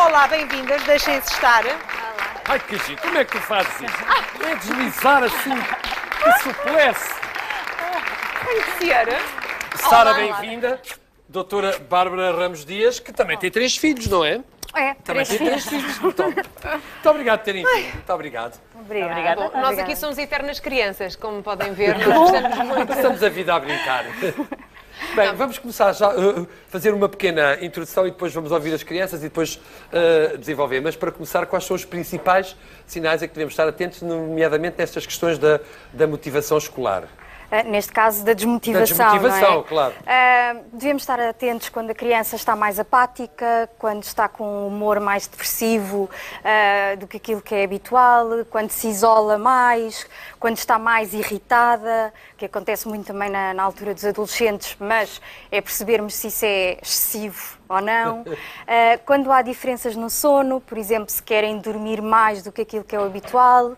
Olá, bem-vindas, deixem-se estar. Ai, que giro, como é que tu fazes isso? Não é deslizar assim, que suplesse. Conhecer. Sara, bem-vinda. Doutora Bárbara Ramos Dias, que também tem 3 filhos, não é? É, Também tem 3 filhos. Muito obrigado por terem vindo. Muito obrigado. Obrigada. Bom, nós aqui somos eternas crianças, como podem ver. Nós gostamos muito. Passamos a vida a brincar. Bem, vamos começar já a fazer uma pequena introdução e depois vamos ouvir as crianças e depois desenvolver. Mas para começar, quais são os principais sinais a que devemos estar atentos, nomeadamente nestas questões da motivação escolar? Neste caso, da desmotivação. Da desmotivação, não é? claro. Devemos estar atentos quando a criança está mais apática, quando está com um humor mais depressivo do que aquilo que é habitual, quando se isola mais, quando está mais irritada, que acontece muito também na altura dos adolescentes, mas é percebermos se isso é excessivo ou não. Quando há diferenças no sono, por exemplo, se querem dormir mais do que aquilo que é o habitual.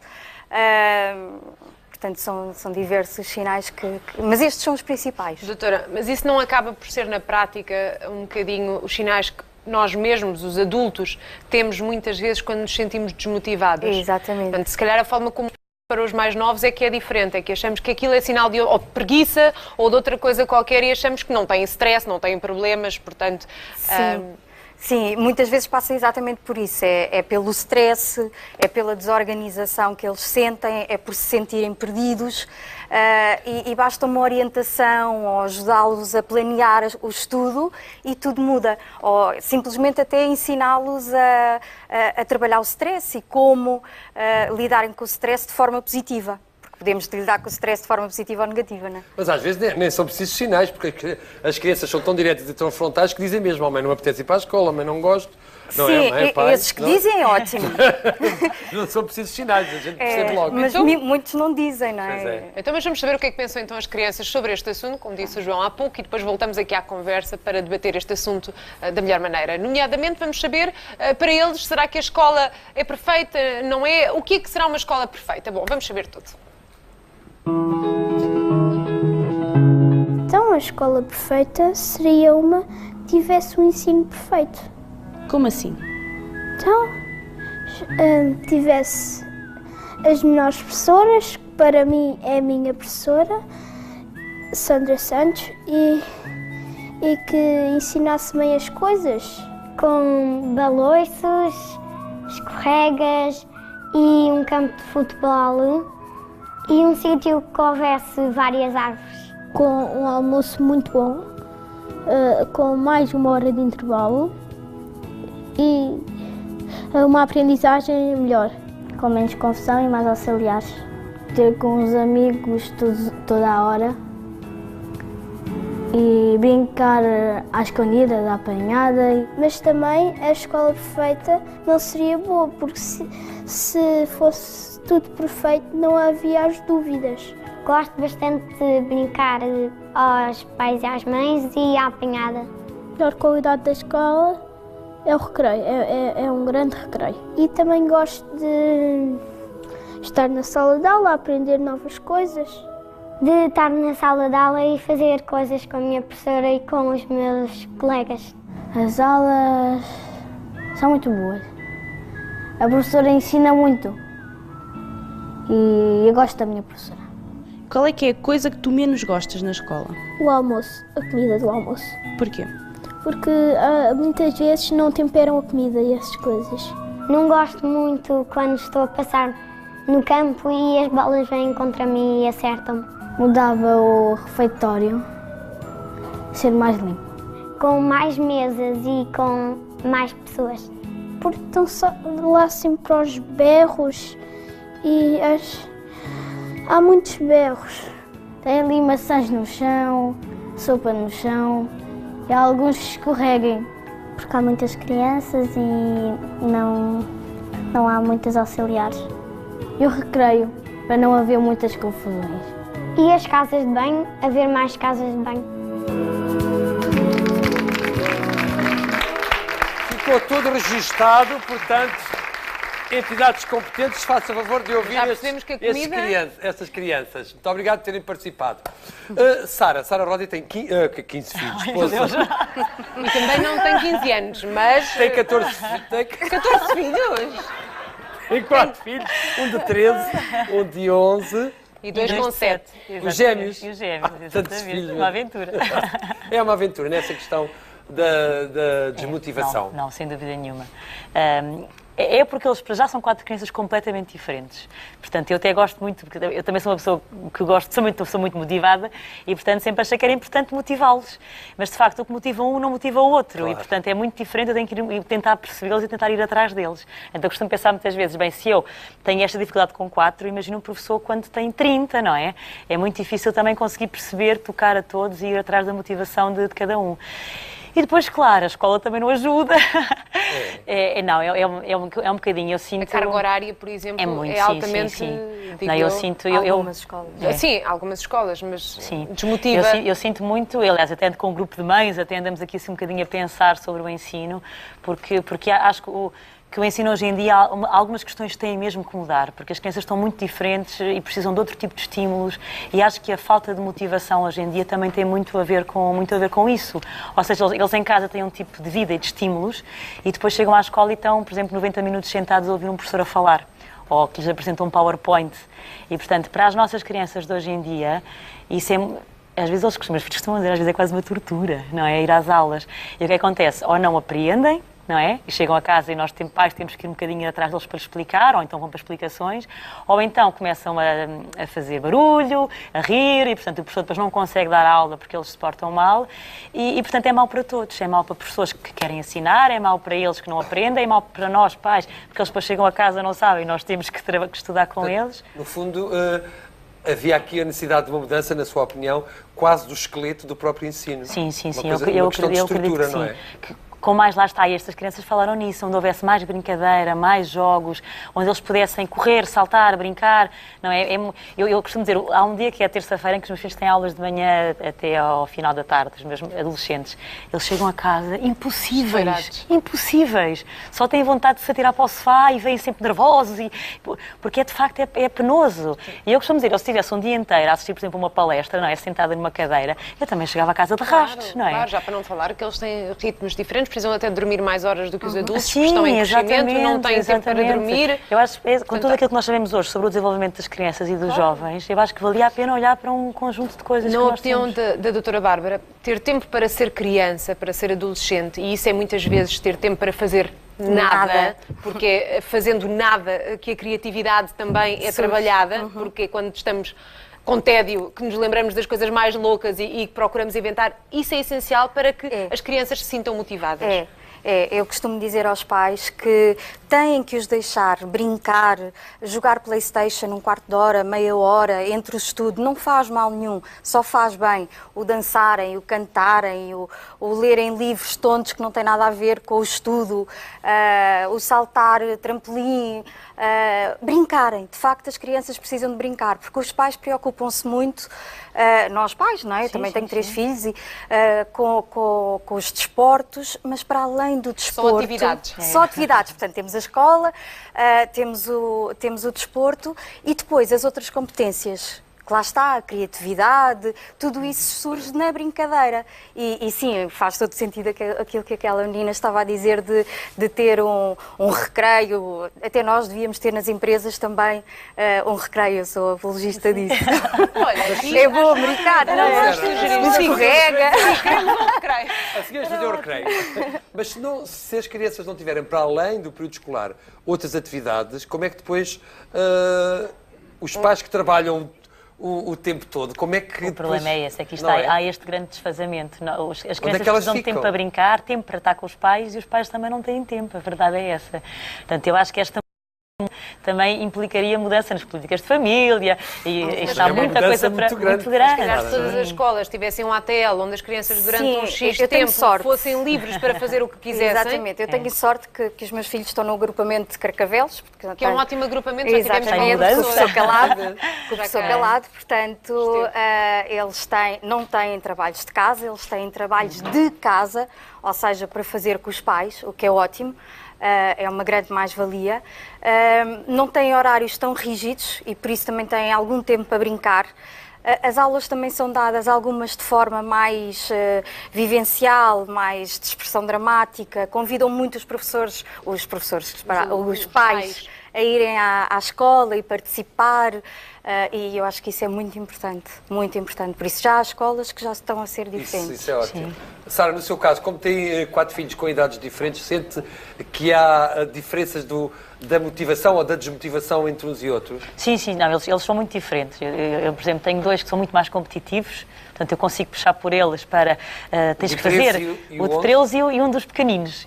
Portanto, são diversos sinais mas estes são os principais. Doutora, mas isso não acaba por ser na prática um bocadinho os sinais que nós mesmos, os adultos, temos muitas vezes quando nos sentimos desmotivados? Exatamente. Portanto, se calhar a forma como para os mais novos é que é diferente, é que achamos que aquilo é sinal de ou de preguiça ou de outra coisa qualquer e achamos que não têm stress, não têm problemas, portanto... Sim. Sim, muitas vezes passa exatamente por isso, é pelo stress, é pela desorganização que eles sentem, é por se sentirem perdidos e basta uma orientação ou ajudá-los a planear o estudo e tudo muda. Ou simplesmente até ensiná-los a trabalhar o stress e como lidarem com o stress de forma positiva. Podemos lidar com o stress de forma positiva ou negativa, não é? Mas às vezes nem são precisos sinais, porque as crianças são tão diretas e tão frontais que dizem mesmo: mãe, não me apetece ir para a escola, mãe, não gosto. Não sim, é, mãe, pai, esses que dizem é ótimo. Não são precisos sinais, a gente percebe logo. Mas então, muitos não dizem, não é? Pois é. Então, mas vamos saber o que é que pensam então as crianças sobre este assunto, como disse o João há pouco, e depois voltamos aqui à conversa para debater este assunto da melhor maneira. Nomeadamente, vamos saber, para eles, será que a escola é perfeita, não é? O que é que será uma escola perfeita? Bom, vamos saber tudo. Então, a escola perfeita seria uma que tivesse um ensino perfeito. Como assim? Então, tivesse as melhores professoras, que para mim é a minha professora, Sandra Santos, e que ensinasse bem as coisas. Com baloiços, escorregas e um campo de futebol e um sítio que houvesse várias árvores. Com um almoço muito bom, com mais 1 hora de intervalo e uma aprendizagem melhor. Com menos confusão e mais auxiliares. Ter com os amigos toda a hora e brincar à escondida, à apanhada. Mas também a escola perfeita não seria boa, porque se fosse tudo perfeito não havia as dúvidas. Gosto bastante de brincar aos pais e às mães e à apanhada. A melhor qualidade da escola é o recreio, é um grande recreio. E também gosto de estar na sala de aula, a aprender novas coisas. De estar na sala de aula e fazer coisas com a minha professora e com os meus colegas. As aulas são muito boas. A professora ensina muito e eu gosto da minha professora. Qual é que é a coisa que tu menos gostas na escola? O almoço, a comida do almoço. Porquê? Porque muitas vezes não temperam a comida e essas coisas. Não gosto muito quando estou a passar no campo e as bolas vêm contra mim e acertam-me. Mudava o refeitório, ser mais limpo. Com mais mesas e com mais pessoas. Porque estão só lá sempre aos berros e há muitos berros. Tem ali maçãs no chão, sopa no chão e há alguns que escorreguem. Porque há muitas crianças e não há muitas auxiliares. E o recreio, para não haver muitas confusões. E as casas de banho, haver mais casas de banho. Ficou tudo registado, portanto, entidades competentes, faça favor de ouvir Já percebemos que a comida... estas crianças. Muito obrigado por terem participado. Sara Rodi tem 15 filhos. E também não tem 15 anos, mas... Tem 14 filhos? Tem 4 filhos, um de 13, um de 11... E 2 com 7. Os gêmeos. E os gêmeos, Tantos exatamente. filhos. Uma aventura. É uma aventura nessa questão da desmotivação. Não, sem dúvida nenhuma. É porque eles para já são 4 crianças completamente diferentes. Portanto, eu até gosto muito, porque eu também sou uma pessoa que gosto, sou muito motivada e, portanto, sempre achei que era importante motivá-los. Mas, de facto, o que motiva um não motiva o outro. Claro. E, portanto, é muito diferente, eu tenho que ir tentar percebê-los e tentar ir atrás deles. Então, eu costumo pensar muitas vezes, bem, se eu tenho esta dificuldade com 4, imagina um professor quando tem 30, não é? É muito difícil também conseguir perceber, tocar a todos e ir atrás da motivação de cada um. E depois, claro, a escola também não ajuda. É um bocadinho, eu sinto... A carga horária, por exemplo, é altamente... Não, eu sinto... Algumas escolas. Sim, algumas escolas, mas sim. desmotiva. Eu sinto muito, aliás, até com um grupo de mães, até andamos aqui assim um bocadinho a pensar sobre o ensino, porque acho que o ensino hoje em dia, algumas questões têm mesmo que mudar, porque as crianças estão muito diferentes e precisam de outro tipo de estímulos e acho que a falta de motivação hoje em dia também tem muito a ver com isso. Ou seja, eles em casa têm um tipo de vida e de estímulos e depois chegam à escola e estão, por exemplo, 90 minutos sentados a ouvir um professor a falar ou que lhes apresenta um PowerPoint. E, portanto, para as nossas crianças de hoje em dia, isso é... Às vezes os meus filhos costumam dizer, às vezes é quase uma tortura, não é? Ir às aulas. E o que acontece? Ou não apreendem, não é? E chegam a casa e nós, pais, temos que ir um bocadinho atrás deles para explicar, ou então vão para explicações, ou então começam a fazer barulho, a rir, e, portanto, o professor depois não consegue dar aula porque eles se portam mal, e portanto, é mau para todos. É mau para professores que querem ensinar, é mau para eles que não aprendem, é mau para nós, pais, porque eles depois chegam a casa e não sabem, nós temos que estudar com eles. No fundo, havia aqui a necessidade de uma mudança, na sua opinião, quase do esqueleto do próprio ensino. Sim. Uma questão de estrutura, não é? Com mais, lá está, e estas crianças falaram nisso, onde houvesse mais brincadeira, mais jogos, onde eles pudessem correr, saltar, brincar, não é? Eu costumo dizer, há um dia que é terça-feira em que os meus filhos têm aulas de manhã até ao final da tarde, os meus adolescentes, eles chegam a casa impossíveis, só têm vontade de se atirar para o sofá e vêm sempre nervosos, porque de facto é penoso. E eu costumo dizer, se tivesse um dia inteiro a assistir, por exemplo, uma palestra, não é? Sentada numa cadeira, eu também chegava a casa de rastos, não é? Claro, já para não falar que eles têm ritmos diferentes, precisam até dormir mais horas do que os adultos, Sim, porque estão em crescimento, não têm tempo para dormir. Eu acho que com tudo aquilo que nós sabemos hoje sobre o desenvolvimento das crianças e dos jovens, eu acho que valia a pena olhar para um conjunto de coisas que Na nós opinião temos. da doutora Bárbara, ter tempo para ser criança, para ser adolescente, e isso é muitas vezes ter tempo para fazer nada, porque é fazendo nada que a criatividade também é trabalhada, porque é quando estamos com tédio, que nos lembramos das coisas mais loucas e que procuramos inventar, isso é essencial para que as crianças se sintam motivadas. Eu costumo dizer aos pais que têm que os deixar brincar, jogar PlayStation um quarto de hora, meia hora, entre o estudo, não faz mal nenhum, só faz bem o dançarem, o cantarem, o lerem livros tontos que não têm nada a ver com o estudo, o saltar trampolim, brincarem. De facto, as crianças precisam de brincar, porque os pais preocupam-se muito, nós pais, não é? Eu também tenho 3 filhos, e, com os desportos, mas para além do desporto... Só atividades. Só atividades. Portanto, temos a escola, temos o desporto e depois as outras competências. Que lá está, a criatividade, tudo isso surge na brincadeira. E sim, faz todo sentido aquilo que aquela menina estava a dizer de ter um recreio. Até nós devíamos ter nas empresas também um recreio, eu sou apologista disso. Olha, é bom brincar, não é? Escorrega. A seguir fazer o recreio. Mas se as crianças não tiverem, para além do período escolar, outras atividades, como é que depois os pais que trabalham o tempo todo, como é que... O problema é esse, é que há este grande desfazamento. As crianças precisam de tempo para brincar, tempo para estar com os pais e os pais também não têm tempo, a verdade é essa. Portanto, eu acho que esta também implicaria mudança nas políticas de família e está muita coisa para... muito grande. Se calhar se todas as escolas tivessem um ATL onde as crianças durante um X tempo fossem livres para fazer o que quisessem. Exatamente, eu tenho sorte que os meus filhos estão no agrupamento de Carcavelos. Que é um ótimo agrupamento, já tivemos com o professor Calado, portanto, eles não têm trabalhos de casa, eles têm trabalhos de casa, ou seja, para fazer com os pais, o que é ótimo. É uma grande mais-valia. Não têm horários tão rígidos e por isso também têm algum tempo para brincar. As aulas também são dadas algumas de forma mais vivencial, mais de expressão dramática. Convidam muito os pais a irem à escola e participar. E eu acho que isso é muito importante, muito importante. Por isso já há escolas que já estão a ser diferentes. Isso é ótimo. Sara, no seu caso, como tem 4 filhos com idades diferentes, sente que há diferenças da motivação ou da desmotivação entre uns e outros? Sim, não, eles são muito diferentes. Eu, por exemplo, tenho 2 que são muito mais competitivos, portanto eu consigo puxar por eles para tens que fazer o de 13 e um dos pequeninos.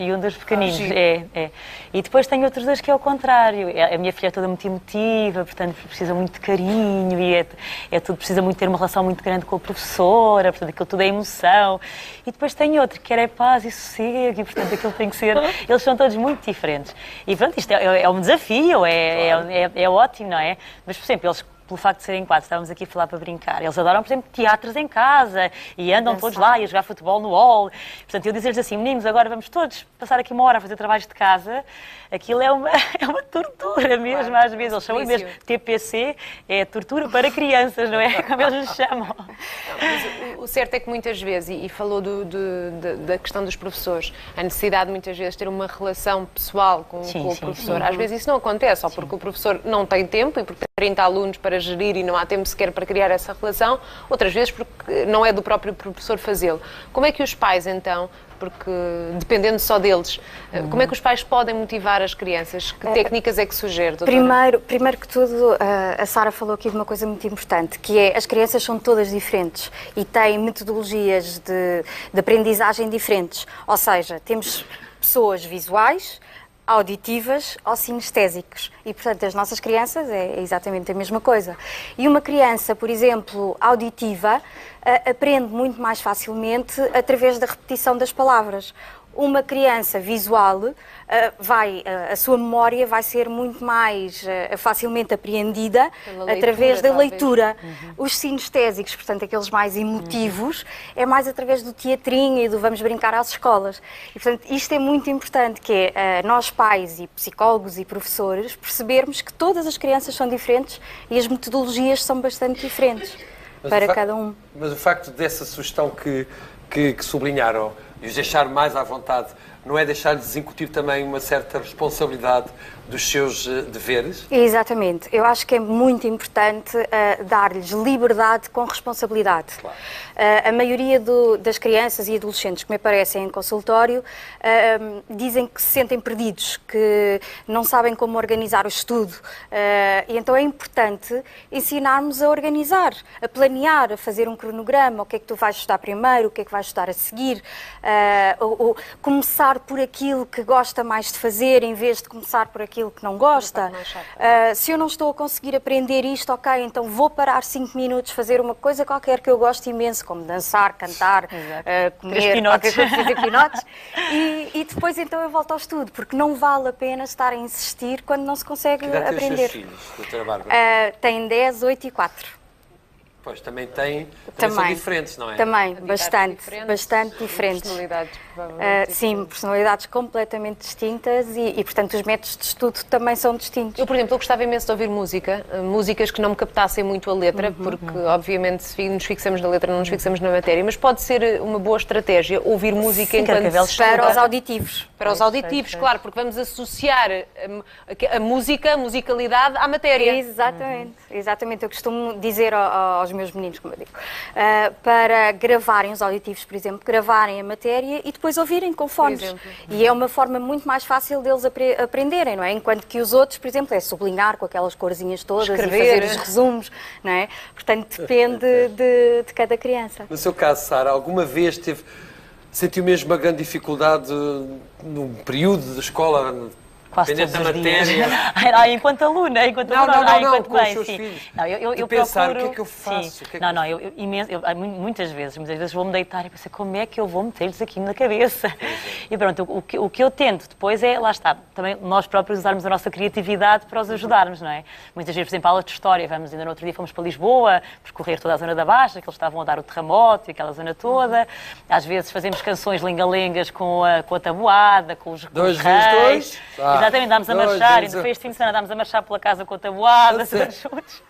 E depois tenho outros 2 que é o contrário. A minha filha é toda muito emotiva, portanto precisa muito de carinho e tudo, precisa muito ter uma relação muito grande com a professora, portanto aquilo tudo é emoção. E depois tenho outro que quer paz e sossego e portanto aquilo tem que ser... Eles são todos muito diferentes. E pronto, isto é um desafio, é ótimo, não é? Mas, por exemplo, eles, pelo facto de serem 4, estávamos aqui a falar para brincar, eles adoram, por exemplo, teatros em casa e andam todos lá e a jogar futebol no hall. Portanto, eu dizer-lhes assim, meninos, agora vamos todos passar aqui 1 hora a fazer trabalhos de casa, aquilo é uma tortura mesmo, às vezes. Eles chamam mesmo TPC, é tortura para crianças, não é? Como eles nos chamam. Mas o certo é que muitas vezes, e falou da questão dos professores, a necessidade de muitas vezes ter uma relação pessoal com o professor. Às vezes isso não acontece, só porque o professor não tem tempo e porque tem 30 alunos para gerir e não há tempo sequer para criar essa relação, outras vezes porque não é do próprio professor fazê-lo. Como é que os pais, então, porque dependendo só deles, como é que os pais podem motivar as crianças? Que técnicas é que sugere, doutora? Primeiro que tudo, a Sara falou aqui de uma coisa muito importante, que é as crianças são todas diferentes e têm metodologias de aprendizagem diferentes. Ou seja, temos pessoas visuais, auditivas ou sinestésicos. E, portanto, as nossas crianças é exatamente a mesma coisa. E uma criança, por exemplo, auditiva, aprende muito mais facilmente através da repetição das palavras. Uma criança visual, a sua memória vai ser muito mais facilmente apreendida através da leitura. Os sinestésicos, portanto, aqueles mais emotivos, é mais através do teatrinho e do vamos brincar às escolas. E, portanto, isto é muito importante, que é nós pais e psicólogos e professores percebermos que todas as crianças são diferentes e as metodologias são bastante diferentes para cada um. Mas o facto dessa sugestão que sublinharam e os deixar mais à vontade, não é deixar-lhes incutir também uma certa responsabilidade dos seus deveres? Exatamente. Eu acho que é muito importante dar-lhes liberdade com responsabilidade. Claro. A maioria das crianças e adolescentes que me aparecem em consultório dizem que se sentem perdidos, que não sabem como organizar o estudo. E então é importante ensinarmos a organizar, a planear, a fazer um cronograma, o que é que tu vais estudar primeiro, o que é que vais estudar a seguir, ou começar por aquilo que gosta mais de fazer, em vez de começar por aquilo que não gosta. Se eu não estou a conseguir aprender isto, ok, então vou parar 5 minutos, fazer uma coisa qualquer que eu gosto imenso, como dançar, cantar, comer qualquer coisa, fazer pinotes, e depois então eu volto ao estudo, porque não vale a pena estar a insistir quando não se consegue aprender. Que idade têm os seus filhos, doutora Bárbara? Têm 10, 8 e 4. Pois, também são diferentes, não é? Também, bastante diferentes. Personalidades, provavelmente. Sim, personalidades completamente distintas e, portanto, os métodos de estudo também são distintos. Eu, por exemplo, gostava imenso de ouvir música, músicas que não me captassem muito a letra, porque, obviamente, se nos fixamos na letra, não nos fixamos na matéria, mas pode ser uma boa estratégia ouvir música enquanto se estuda. Para os auditivos. Para os auditivos, claro, porque vamos associar a música, a musicalidade à matéria. Exatamente. Eu costumo dizer aos meus meninos, como eu digo, para gravarem os auditivos, por exemplo, gravarem a matéria e depois ouvirem com fones. E é uma forma muito mais fácil deles aprenderem, não é? Enquanto que os outros, por exemplo, é sublinhar com aquelas corzinhas todas, escrever, e fazer os resumos, não é? Portanto, depende de cada criança. No seu caso, Sara, alguma vez sentiu mesmo uma grande dificuldade num período de escola? Quase todos da os matéria. dias. Enquanto aluna, enquanto com mãe, os seus sim. filhos. Não, eu pensar, procuro... o que é que eu faço? Muitas vezes vou-me deitar e pensar como é que eu vou meter-lhes aquilo na cabeça. E pronto, o que eu tento depois é, lá está, também nós próprios usarmos a nossa criatividade para os ajudarmos, não é? Muitas vezes, por exemplo, aula de história, ainda no outro dia fomos para Lisboa, percorrer toda a zona da Baixa, que eles estavam a dar o terremoto e aquela zona toda. Às vezes fazemos canções lengalengas com a tabuada, com os reis. Exatamente, andámos a marchar, e no fim de semana andámos a marchar pela casa com a tabuada, todos juntos.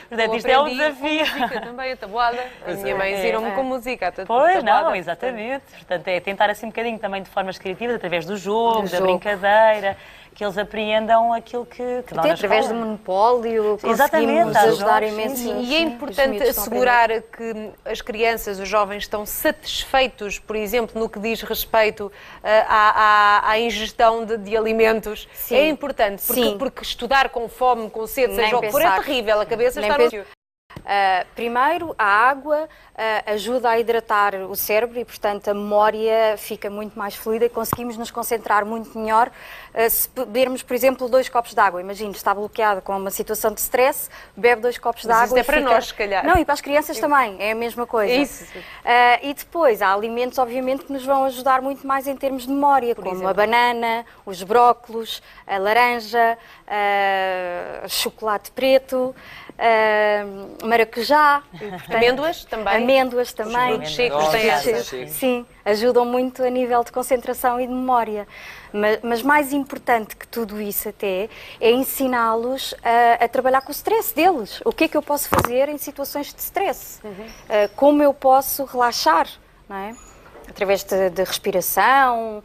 Portanto, isto é um desafio. Música também, a tabuada. A minha mãe ensinou-me com música. Pois, não, exatamente. Portanto, é tentar assim um bocadinho também de formas criativas, através do jogo, da brincadeira, que eles apreendam aquilo que dão na através do escola. monopólio, Exatamente, conseguimos ajudar imenso. E é importante assegurar que as crianças, os jovens, estão satisfeitos, por exemplo, no que diz respeito à ingestão de alimentos. Sim. É importante, Sim. porque estudar com fome, com sede, Nem seja o que for, é pensar. terrível. A cabeça Nem está no... pensar. Primeiro, a água ajuda a hidratar o cérebro e, portanto, a memória fica muito mais fluida e conseguimos nos concentrar muito melhor se bebermos, por exemplo, 2 copos de água. Imagine, está bloqueado com uma situação de stress, bebe 2 copos de Mas água. isso é e para nós, se calhar. Não, e para as crianças também, é a mesma coisa. Isso. E depois, há alimentos, obviamente, que nos vão ajudar muito mais em termos de memória, como a banana, os brócolos, a laranja, chocolate preto, maracujá. Amêndoas também. Amêndoas também. frutos secos têm essa. Sim, ajudam muito a nível de concentração e de memória. Mas mais importante que tudo isso até é ensiná-los a trabalhar com o stress deles. O que é que eu posso fazer em situações de stress? Como eu posso relaxar, não é? Através de respiração,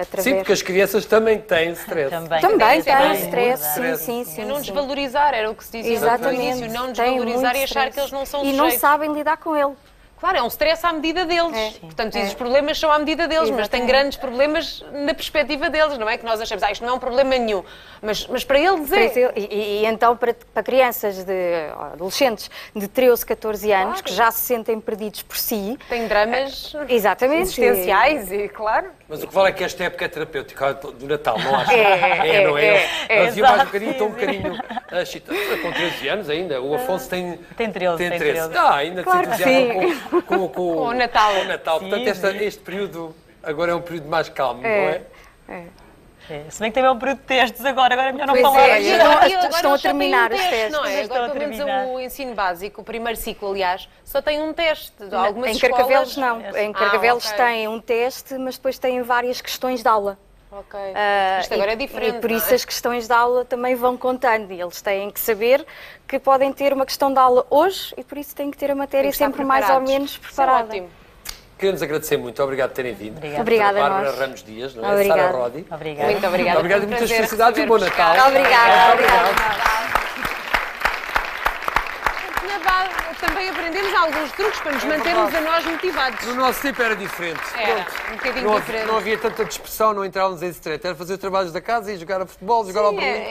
através... Sim, porque as crianças também têm stress. Também têm têm stress, sim. É não desvalorizar, era o que se dizia no Exatamente. início. Não Têm desvalorizar muito e achar stress. que eles não são E sujeitos. não sabem lidar com ele. Claro, é um stress à medida deles. Portanto, os problemas são à medida deles, mas têm Exatamente. grandes problemas na perspectiva deles, não é? Que nós achamos, isto não é um problema nenhum. Mas para eles é. E então, para crianças, adolescentes de 13, 14 anos, que já se sentem perdidos por si... Tem dramas Exatamente. existenciais e, claro... Mas o que vale é que esta época é terapêutica do Natal, não acho? não é? Havia mais um bocadinho excitado. Com 13 anos ainda. O Afonso tem 13. Ainda Claro se que entusiasma com o Natal. Com o Natal. Portanto, este período agora é um período mais calmo, não é? Se bem que também é um período de testes agora é melhor não Pois falar. é. E agora Estão a terminar eles os só têm um teste, testes. não é? Estão Agora, a pelo menos terminar. o ensino básico, o primeiro ciclo, aliás, só tem um teste. Algumas Em escolas... Carcavelos não. Em Carcavelos ok. têm um teste, mas depois têm várias questões de aula. Ok. Isto agora é diferente. E por isso não é? as questões de aula também vão contando. E eles têm que saber que podem ter uma questão de aula hoje e por isso têm que ter a matéria Têm que estar sempre mais ou preparados. menos Isso é preparada. ótimo. Queremos agradecer muito. Obrigado por terem vindo. Obrigada a Bárbara nós. Ramos Dias, não é? Obrigada. Sara Rodi. Obrigada. Muito obrigada. Obrigado Foi e um muitas prazer felicidades e bom receber-vos Natal. cá. Obrigada. Também aprendemos alguns truques para nos mantermos a nós motivados. No nosso tempo era diferente. Era um bocadinho diferente. Não havia tanta dispersão, não entrávamos em stress. Era fazer os trabalhos da casa e jogar a futebol, jogar ao Sim, Berlim.